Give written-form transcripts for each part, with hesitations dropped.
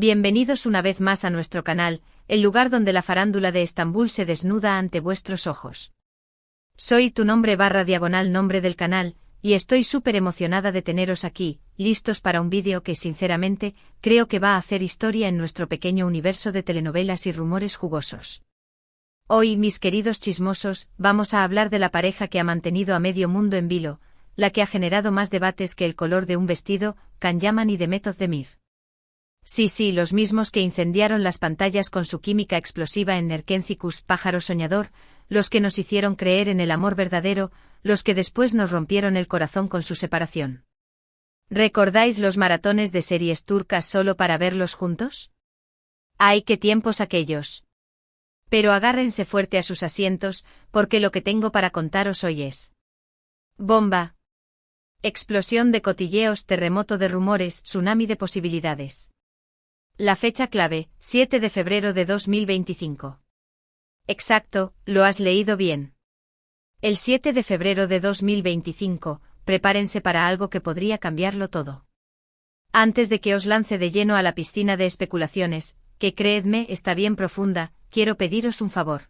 Bienvenidos una vez más a nuestro canal, el lugar donde la farándula de Estambul se desnuda ante vuestros ojos. Soy tu nombre del canal, y estoy súper emocionada de teneros aquí, listos para un vídeo que sinceramente, creo que va a hacer historia en nuestro pequeño universo de telenovelas y rumores jugosos. Hoy, mis queridos chismosos, vamos a hablar de la pareja que ha mantenido a medio mundo en vilo, la que ha generado más debates que el color de un vestido, Can Yaman y Demet Özdemir. Sí, los mismos que incendiaron las pantallas con su química explosiva en Erkenzicus, pájaro soñador, los que nos hicieron creer en el amor verdadero, los que después nos rompieron el corazón con su separación. ¿Recordáis los maratones de series turcas solo para verlos juntos? ¡Ay, qué tiempos aquellos! Pero agárrense fuerte a sus asientos, porque lo que tengo para contaros hoy es bomba. Explosión de cotilleos, terremoto de rumores, tsunami de posibilidades. La fecha clave, 7 de febrero de 2025. Exacto, lo has leído bien. El 7 de febrero de 2025, prepárense para algo que podría cambiarlo todo. Antes de que os lance de lleno a la piscina de especulaciones, que creedme está bien profunda, quiero pediros un favor.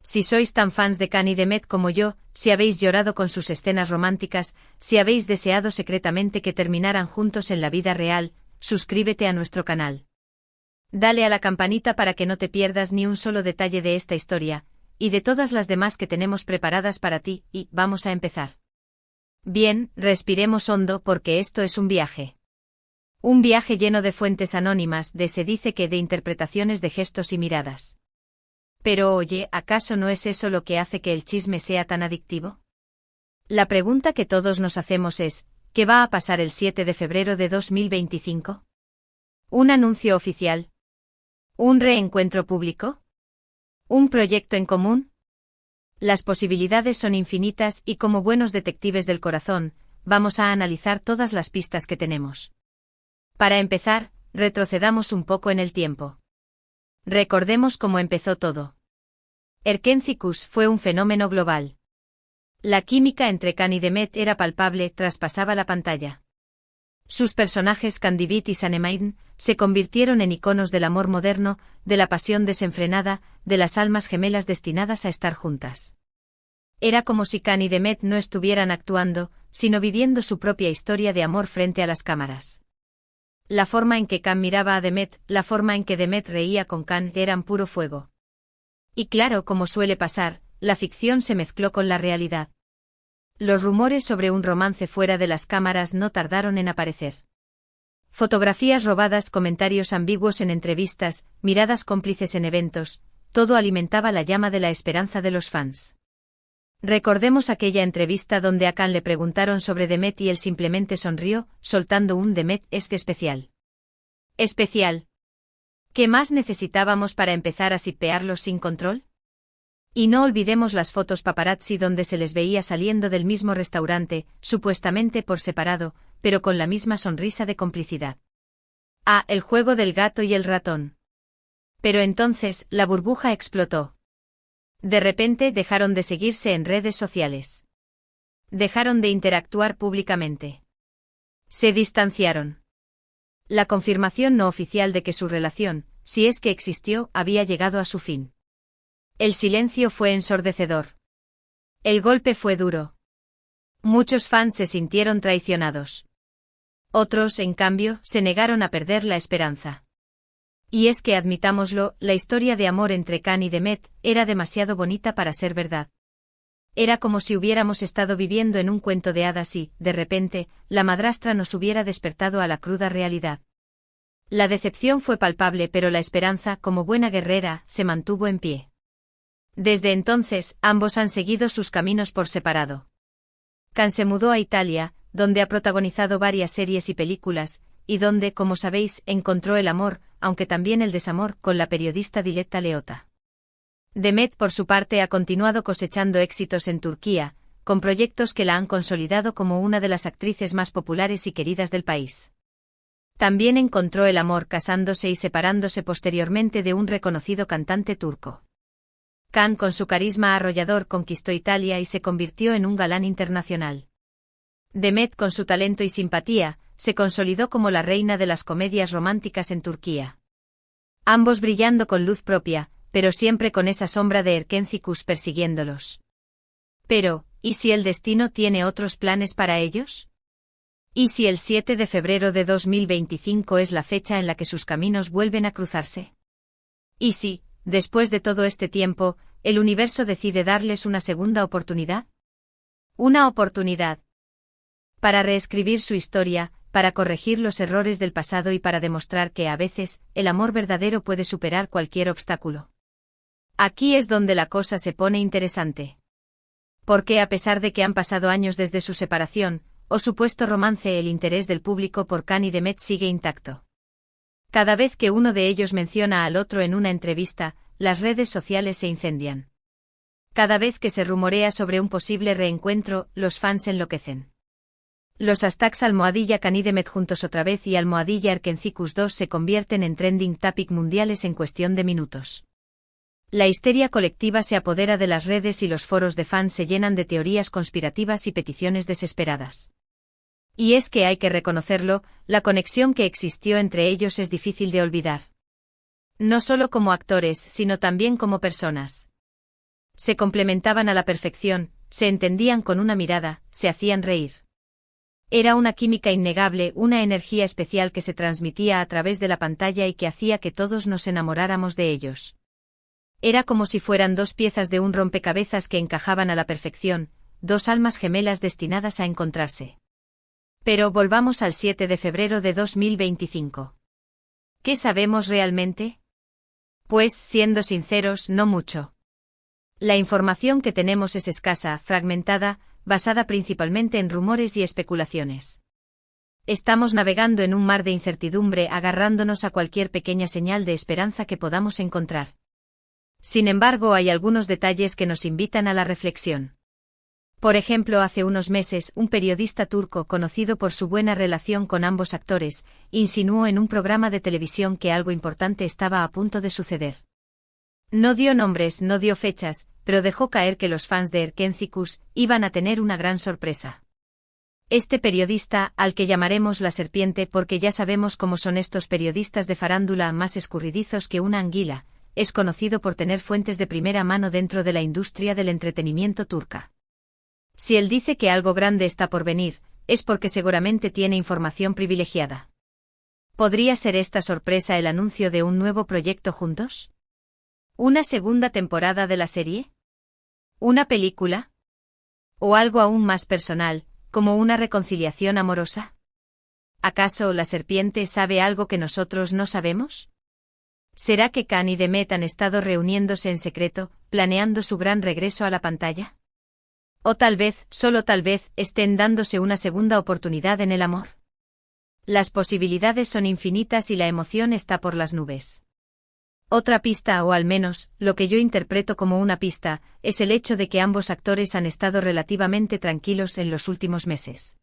Si sois tan fans de Can y Demet como yo, si habéis llorado con sus escenas románticas, si habéis deseado secretamente que terminaran juntos en la vida real, suscríbete a nuestro canal. Dale a la campanita para que no te pierdas ni un solo detalle de esta historia, y de todas las demás que tenemos preparadas para ti, y vamos a empezar. Bien, respiremos hondo porque esto es un viaje. Un viaje lleno de fuentes anónimas, se dice que de interpretaciones de gestos y miradas. Pero oye, ¿acaso no es eso lo que hace que el chisme sea tan adictivo? La pregunta que todos nos hacemos es, ¿qué va a pasar el 7 de febrero de 2025? ¿Un anuncio oficial? ¿Un reencuentro público? ¿Un proyecto en común? Las posibilidades son infinitas y como buenos detectives del corazón, vamos a analizar todas las pistas que tenemos. Para empezar, retrocedamos un poco en el tiempo. Recordemos cómo empezó todo. Erkenzicus fue un fenómeno global. La química entre Can y Demet era palpable, traspasaba la pantalla. Sus personajes Candivit y Sanemain se convirtieron en iconos del amor moderno, de la pasión desenfrenada, de las almas gemelas destinadas a estar juntas. Era como si Can y Demet no estuvieran actuando, sino viviendo su propia historia de amor frente a las cámaras. La forma en que Can miraba a Demet, la forma en que Demet reía con Can eran puro fuego. Y claro, como suele pasar, la ficción se mezcló con la realidad. Los rumores sobre un romance fuera de las cámaras no tardaron en aparecer. Fotografías robadas, comentarios ambiguos en entrevistas, miradas cómplices en eventos, todo alimentaba la llama de la esperanza de los fans. Recordemos aquella entrevista donde a Can le preguntaron sobre Demet y él simplemente sonrió, soltando un Demet es especial. ¿Especial? ¿Qué más necesitábamos para empezar a shippearlos sin control? Y no olvidemos las fotos paparazzi donde se les veía saliendo del mismo restaurante, supuestamente por separado, pero con la misma sonrisa de complicidad. Ah, el juego del gato y el ratón. Pero entonces, la burbuja explotó. De repente dejaron de seguirse en redes sociales. Dejaron de interactuar públicamente. Se distanciaron. La confirmación no oficial de que su relación, si es que existió, había llegado a su fin. El silencio fue ensordecedor. El golpe fue duro. Muchos fans se sintieron traicionados. Otros, en cambio, se negaron a perder la esperanza. Y es que admitámoslo, la historia de amor entre Can y Demet era demasiado bonita para ser verdad. Era como si hubiéramos estado viviendo en un cuento de hadas y, de repente, la madrastra nos hubiera despertado a la cruda realidad. La decepción fue palpable, pero la esperanza, como buena guerrera, se mantuvo en pie. Desde entonces, ambos han seguido sus caminos por separado. Can se mudó a Italia, donde ha protagonizado varias series y películas, y donde, como sabéis, encontró el amor, aunque también el desamor, con la periodista Diletta Leotta. Demet, por su parte, ha continuado cosechando éxitos en Turquía, con proyectos que la han consolidado como una de las actrices más populares y queridas del país. También encontró el amor casándose y separándose posteriormente de un reconocido cantante turco. Can, con su carisma arrollador, conquistó Italia y se convirtió en un galán internacional. Demet, con su talento y simpatía, se consolidó como la reina de las comedias románticas en Turquía. Ambos brillando con luz propia, pero siempre con esa sombra de Erkenci persiguiéndolos. Pero, ¿y si el destino tiene otros planes para ellos? ¿Y si el 7 de febrero de 2025 es la fecha en la que sus caminos vuelven a cruzarse? ¿Y si, después de todo este tiempo, el universo decide darles una segunda oportunidad? Una oportunidad para reescribir su historia, para corregir los errores del pasado y para demostrar que a veces, el amor verdadero puede superar cualquier obstáculo. Aquí es donde la cosa se pone interesante. Porque a pesar de que han pasado años desde su separación, o supuesto romance, el interés del público por Can y Demet sigue intacto. Cada vez que uno de ellos menciona al otro en una entrevista, las redes sociales se incendian. Cada vez que se rumorea sobre un posible reencuentro, los fans enloquecen. Los hashtags #Can y Demet juntos otra vez y #Erkencicus2 se convierten en trending topic mundiales en cuestión de minutos. La histeria colectiva se apodera de las redes y los foros de fans se llenan de teorías conspirativas y peticiones desesperadas. Y es que hay que reconocerlo, la conexión que existió entre ellos es difícil de olvidar. No solo como actores, sino también como personas. Se complementaban a la perfección, se entendían con una mirada, se hacían reír. Era una química innegable, una energía especial que se transmitía a través de la pantalla y que hacía que todos nos enamoráramos de ellos. Era como si fueran dos piezas de un rompecabezas que encajaban a la perfección, dos almas gemelas destinadas a encontrarse. Pero volvamos al 7 de febrero de 2025. ¿Qué sabemos realmente? Pues, siendo sinceros, no mucho. La información que tenemos es escasa, fragmentada, basada principalmente en rumores y especulaciones. Estamos navegando en un mar de incertidumbre, agarrándonos a cualquier pequeña señal de esperanza que podamos encontrar. Sin embargo, hay algunos detalles que nos invitan a la reflexión. Por ejemplo, hace unos meses, un periodista turco conocido por su buena relación con ambos actores, insinuó en un programa de televisión que algo importante estaba a punto de suceder. No dio nombres, no dio fechas, pero dejó caer que los fans de Erkencicus iban a tener una gran sorpresa. Este periodista, al que llamaremos la serpiente porque ya sabemos cómo son estos periodistas de farándula, más escurridizos que una anguila, es conocido por tener fuentes de primera mano dentro de la industria del entretenimiento turca. Si él dice que algo grande está por venir, es porque seguramente tiene información privilegiada. ¿Podría ser esta sorpresa el anuncio de un nuevo proyecto juntos? ¿Una segunda temporada de la serie? ¿Una película? ¿O algo aún más personal, como una reconciliación amorosa? ¿Acaso la serpiente sabe algo que nosotros no sabemos? ¿Será que Can y Demet han estado reuniéndose en secreto, planeando su gran regreso a la pantalla? O tal vez, solo tal vez, estén dándose una segunda oportunidad en el amor. Las posibilidades son infinitas y la emoción está por las nubes. Otra pista, o al menos, lo que yo interpreto como una pista, es el hecho de que ambos actores han estado relativamente tranquilos en los últimos meses.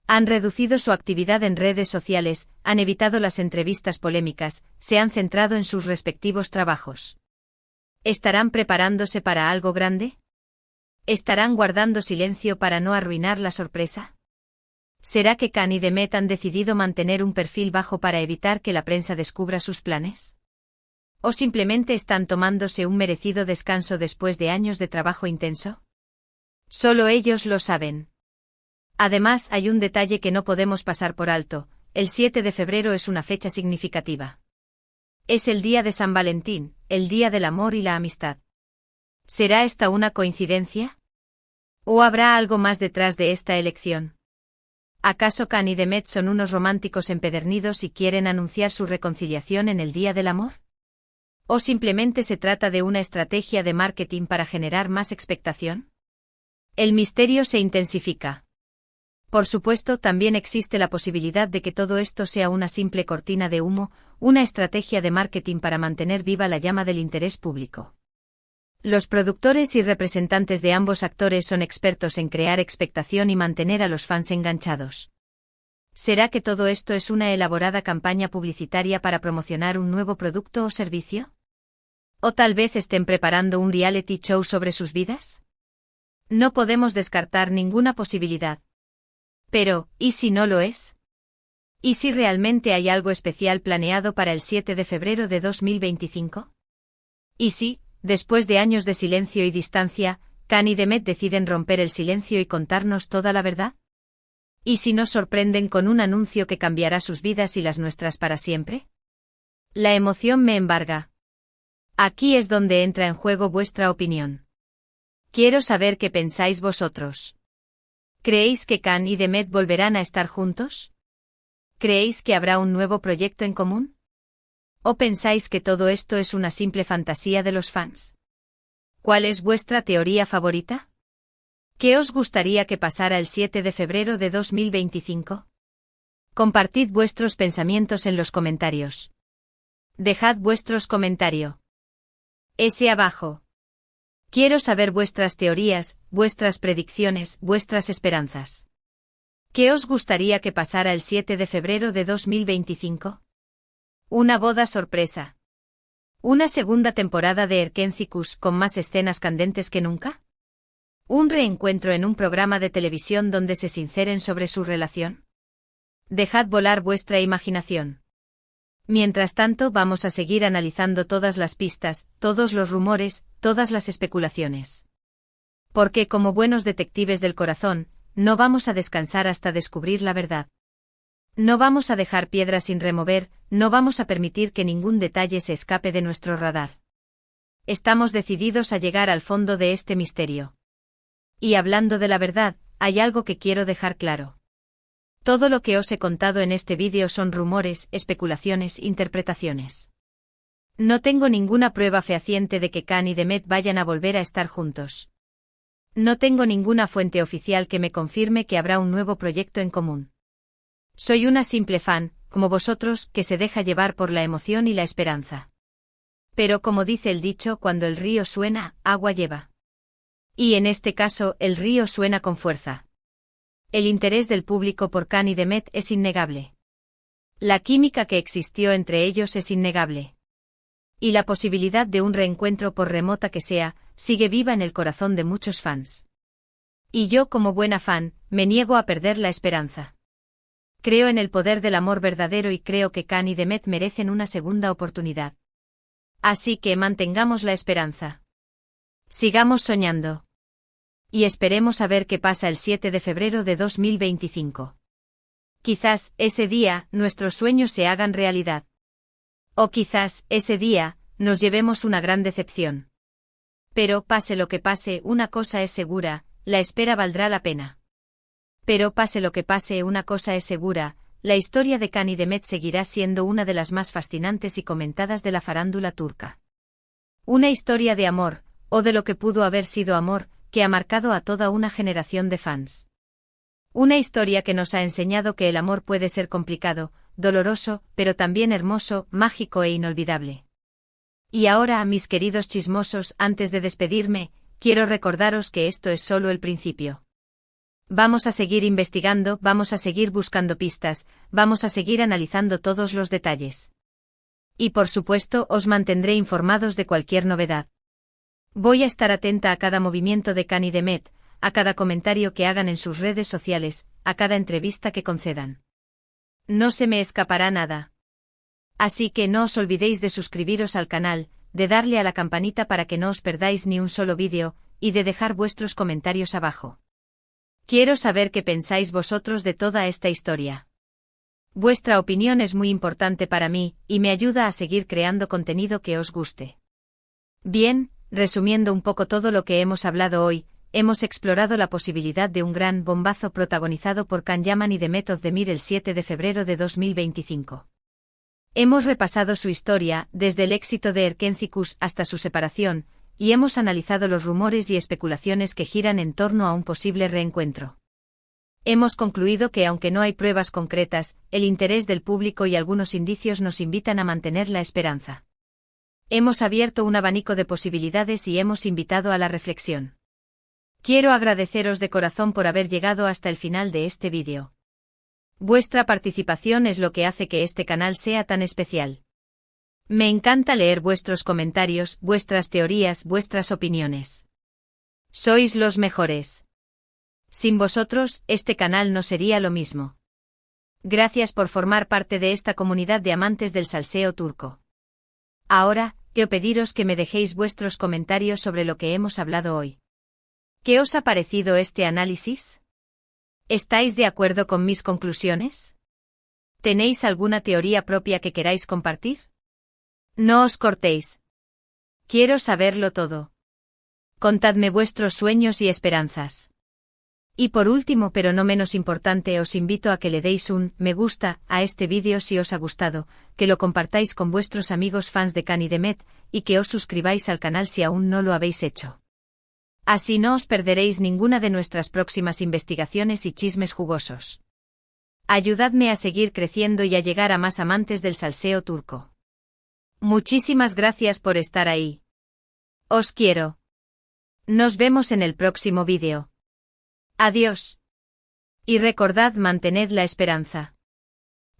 Han reducido su actividad en redes sociales, han evitado las entrevistas polémicas, se han centrado en sus respectivos trabajos. ¿Estarán preparándose para algo grande? ¿Estarán guardando silencio para no arruinar la sorpresa? ¿Será que Can y Demet han decidido mantener un perfil bajo para evitar que la prensa descubra sus planes? ¿O simplemente están tomándose un merecido descanso después de años de trabajo intenso? Solo ellos lo saben. Además, hay un detalle que no podemos pasar por alto: el 7 de febrero es una fecha significativa. Es el día de San Valentín, el día del amor y la amistad. ¿Será esta una coincidencia? ¿O habrá algo más detrás de esta elección? ¿Acaso Can y Demet son unos románticos empedernidos y quieren anunciar su reconciliación en el día del amor? ¿O simplemente se trata de una estrategia de marketing para generar más expectación? El misterio se intensifica. Por supuesto, también existe la posibilidad de que todo esto sea una simple cortina de humo, una estrategia de marketing para mantener viva la llama del interés público. Los productores y representantes de ambos actores son expertos en crear expectación y mantener a los fans enganchados. ¿Será que todo esto es una elaborada campaña publicitaria para promocionar un nuevo producto o servicio? ¿O tal vez estén preparando un reality show sobre sus vidas? No podemos descartar ninguna posibilidad. Pero, ¿y si no lo es? ¿Y si realmente hay algo especial planeado para el 7 de febrero de 2025? ¿Y si, después de años de silencio y distancia, Khan y Demet deciden romper el silencio y contarnos toda la verdad? ¿Y si nos sorprenden con un anuncio que cambiará sus vidas y las nuestras para siempre? La emoción me embarga. Aquí es donde entra en juego vuestra opinión. Quiero saber qué pensáis vosotros. ¿Creéis que Khan y Demet volverán a estar juntos? ¿Creéis que habrá un nuevo proyecto en común? ¿O pensáis que todo esto es una simple fantasía de los fans? ¿Cuál es vuestra teoría favorita? ¿Qué os gustaría que pasara el 7 de febrero de 2025? Compartid vuestros pensamientos en los comentarios. Dejad vuestros comentarios. Ese abajo. Quiero saber vuestras teorías, vuestras predicciones, vuestras esperanzas. ¿Qué os gustaría que pasara el 7 de febrero de 2025? ¿Una boda sorpresa? ¿Una segunda temporada de Erkencicus con más escenas candentes que nunca? ¿Un reencuentro en un programa de televisión donde se sinceren sobre su relación? Dejad volar vuestra imaginación. Mientras tanto, vamos a seguir analizando todas las pistas, todos los rumores, todas las especulaciones. Porque como buenos detectives del corazón, no vamos a descansar hasta descubrir la verdad. No vamos a dejar piedras sin remover, no vamos a permitir que ningún detalle se escape de nuestro radar. Estamos decididos a llegar al fondo de este misterio. Y hablando de la verdad, hay algo que quiero dejar claro. Todo lo que os he contado en este vídeo son rumores, especulaciones, interpretaciones. No tengo ninguna prueba fehaciente de que Khan y Demet vayan a volver a estar juntos. No tengo ninguna fuente oficial que me confirme que habrá un nuevo proyecto en común. Soy una simple fan, como vosotros, que se deja llevar por la emoción y la esperanza. Pero como dice el dicho, cuando el río suena, agua lleva. Y en este caso, el río suena con fuerza. El interés del público por Khan y Demet es innegable. La química que existió entre ellos es innegable. Y la posibilidad de un reencuentro, por remota que sea, sigue viva en el corazón de muchos fans. Y yo, como buena fan, me niego a perder la esperanza. Creo en el poder del amor verdadero y creo que Khan y Demet merecen una segunda oportunidad. Así que mantengamos la esperanza. Sigamos soñando. Y esperemos a ver qué pasa el 7 de febrero de 2025. Quizás, ese día, nuestros sueños se hagan realidad. O quizás, ese día, nos llevemos una gran decepción. Pero, pase lo que pase, una cosa es segura, la espera valdrá la pena. Pero pase lo que pase, una cosa es segura, la historia de Khan y Demet seguirá siendo una de las más fascinantes y comentadas de la farándula turca. Una historia de amor, o de lo que pudo haber sido amor, que ha marcado a toda una generación de fans. Una historia que nos ha enseñado que el amor puede ser complicado, doloroso, pero también hermoso, mágico e inolvidable. Y ahora, mis queridos chismosos, antes de despedirme, quiero recordaros que esto es solo el principio. Vamos a seguir investigando, vamos a seguir buscando pistas, vamos a seguir analizando todos los detalles. Y por supuesto, os mantendré informados de cualquier novedad. Voy a estar atenta a cada movimiento de Khan y Demet, a cada comentario que hagan en sus redes sociales, a cada entrevista que concedan. No se me escapará nada. Así que no os olvidéis de suscribiros al canal, de darle a la campanita para que no os perdáis ni un solo vídeo, y de dejar vuestros comentarios abajo. Quiero saber qué pensáis vosotros de toda esta historia. Vuestra opinión es muy importante para mí, y me ayuda a seguir creando contenido que os guste. Bien, resumiendo un poco todo lo que hemos hablado hoy, hemos explorado la posibilidad de un gran bombazo protagonizado por Khan Yaman y Demet Özdemir el 7 de febrero de 2025. Hemos repasado su historia, desde el éxito de Erkencicus hasta su separación, y hemos analizado los rumores y especulaciones que giran en torno a un posible reencuentro. Hemos concluido que aunque no hay pruebas concretas, el interés del público y algunos indicios nos invitan a mantener la esperanza. Hemos abierto un abanico de posibilidades y hemos invitado a la reflexión. Quiero agradeceros de corazón por haber llegado hasta el final de este vídeo. Vuestra participación es lo que hace que este canal sea tan especial. Me encanta leer vuestros comentarios, vuestras teorías, vuestras opiniones. Sois los mejores. Sin vosotros, este canal no sería lo mismo. Gracias por formar parte de esta comunidad de amantes del salseo turco. Ahora, quiero pediros que me dejéis vuestros comentarios sobre lo que hemos hablado hoy. ¿Qué os ha parecido este análisis? ¿Estáis de acuerdo con mis conclusiones? ¿Tenéis alguna teoría propia que queráis compartir? No os cortéis. Quiero saberlo todo. Contadme vuestros sueños y esperanzas. Y por último, pero no menos importante, os invito a que le deis un me gusta a este vídeo si os ha gustado, que lo compartáis con vuestros amigos fans de Can y Demet, y que os suscribáis al canal si aún no lo habéis hecho. Así no os perderéis ninguna de nuestras próximas investigaciones y chismes jugosos. Ayudadme a seguir creciendo y a llegar a más amantes del salseo turco. Muchísimas gracias por estar ahí. Os quiero. Nos vemos en el próximo vídeo. Adiós. Y recordad, mantened la esperanza.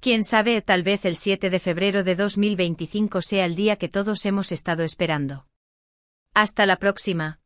Quién sabe, tal vez el 7 de febrero de 2025 sea el día que todos hemos estado esperando. Hasta la próxima.